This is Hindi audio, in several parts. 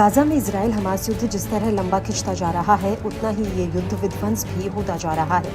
गाजा में इजराइल हमास युद्ध जिस तरह लंबा खिंचता जा रहा है, उतना ही ये युद्ध विध्वंस भी होता जा रहा है।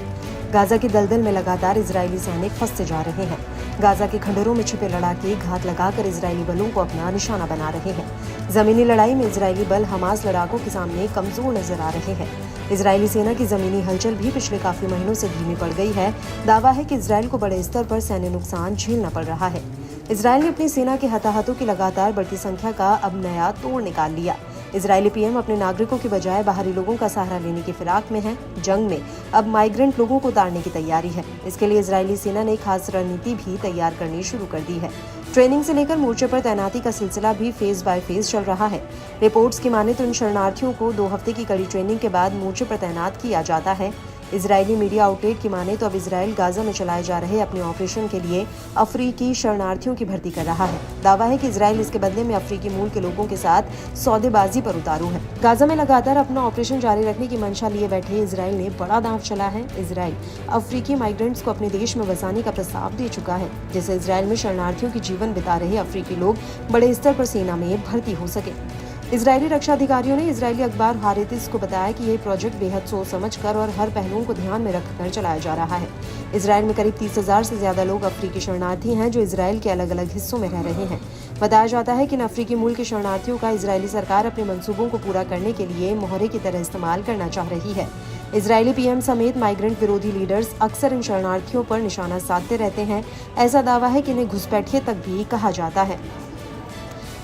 गाजा की दलदल में लगातार इजरायली सैनिक फंसते जा रहे हैं। गाजा के खंडरों में छिपे लड़ाके घात लगाकर इजरायली बलों को अपना निशाना बना रहे हैं। जमीनी लड़ाई में इजरायली बल हमास लड़ाकों के सामने कमजोर नजर आ रहे हैं। इजरायली सेना की जमीनी हलचल भी पिछले काफी महीनों से धीमी पड़ गई है। दावा है कि इजराइल को बड़े स्तर पर सैन्य नुकसान झेलना पड़ रहा है। इजराइल ने अपनी सेना के हताहतों की लगातार बढ़ती संख्या का अब नया तोड़ निकाल लिया। इजरायली पीएम अपने नागरिकों की बजाय बाहरी लोगों का सहारा लेने की फिराक में है। जंग में अब माइग्रेंट लोगों को उतारने की तैयारी है। इसके लिए इजरायली सेना ने खास रणनीति भी तैयार करनी शुरू कर दी है। ट्रेनिंग से लेकर मोर्चे पर तैनाती का सिलसिला भी फेज बाय फेज चल रहा है। रिपोर्ट्स की माने तो इन शरणार्थियों को 2 हफ्ते की कड़ी ट्रेनिंग के बाद मोर्चे पर तैनात किया जाता है। इजरायली मीडिया आउटलेट की माने तो अब इजराइल गाजा में चलाए जा रहे अपने ऑपरेशन के लिए अफ्रीकी शरणार्थियों की भर्ती कर रहा है। दावा है कि इजराइल इसके बदले में अफ्रीकी मूल के लोगों के साथ सौदेबाजी पर उतारू है। गाजा में लगातार अपना ऑपरेशन जारी रखने की मंशा लिए बैठे इजराइल ने बड़ा दांव चला है। इजराइल अफ्रीकी माइग्रेंट्स को अपने देश में बसाने का प्रस्ताव दे चुका है, जिससे इजराइल में शरणार्थियों की जीवन बिता रहे अफ्रीकी लोग बड़े स्तर पर सेना में भर्ती हो सके। इजरायली रक्षा अधिकारियों ने इजरायली अखबार हारेतिस को बताया कि ये प्रोजेक्ट बेहद सोच समझकर और हर पहलुओं को ध्यान में रखकर चलाया जा रहा है। इजराइल में करीब 30,000 से ज्यादा लोग अफ्रीकी शरणार्थी हैं, जो इजराइल के अलग अलग हिस्सों में रह रहे हैं। बताया जाता है कि इन अफ्रीकी मूल के शरणार्थियों का इजरायली सरकार अपने मंसूबों को पूरा करने के लिए मोहरे की तरह इस्तेमाल करना चाह रही है। इजरायली पीएम समेत माइग्रेंट विरोधी लीडर्स अक्सर इन शरणार्थियों पर निशाना साधते रहते हैं। ऐसा दावा है कि इन्हें घुसपैठिए तक भी कहा जाता है।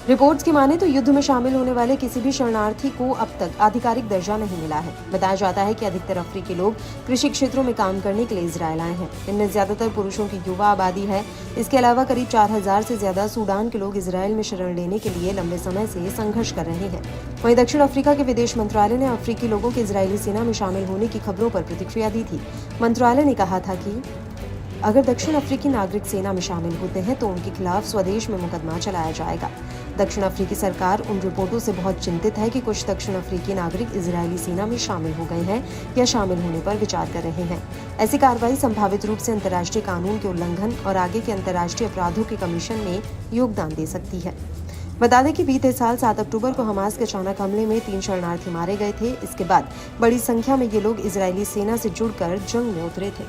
रिपोर्ट्स की माने तो युद्ध में शामिल होने वाले किसी भी शरणार्थी को अब तक आधिकारिक दर्जा नहीं मिला है। बताया जाता है कि अधिकतर अफ्रीकी लोग कृषि क्षेत्रों में काम करने के लिए इजराइल आए हैं। इनमें ज्यादातर पुरुषों की युवा आबादी है। इसके अलावा करीब 4,000 से ज्यादा सूडान के लोग इजराइल में शरण लेने के लिए लंबे समय से संघर्ष कर रहे हैं। वहीं दक्षिण अफ्रीका के विदेश मंत्रालय ने अफ्रीकी लोगों के इजरायली सेना में शामिल होने की खबरों पर प्रतिक्रिया दी थी। मंत्रालय ने कहा था कि अगर दक्षिण अफ्रीकी नागरिक सेना में शामिल होते हैं तो उनके खिलाफ स्वदेश में मुकदमा चलाया जाएगा। दक्षिण अफ्रीकी सरकार उन रिपोर्टों से बहुत चिंतित है कि कुछ दक्षिण अफ्रीकी नागरिक इजरायली सेना में शामिल हो गए हैं या शामिल होने पर विचार कर रहे हैं। ऐसी कार्रवाई संभावित रूप से अंतर्राष्ट्रीय कानून के उल्लंघन और आगे के अंतर्राष्ट्रीय अपराधों के कमीशन में योगदान दे सकती है। बता दें कि बीते साल 7 अक्टूबर को हमास के अचानक हमले में 3 शरणार्थी मारे गए थे। इसके बाद बड़ी संख्या में ये लोग इजरायली सेना से जुड़कर जंग में उतरे थे।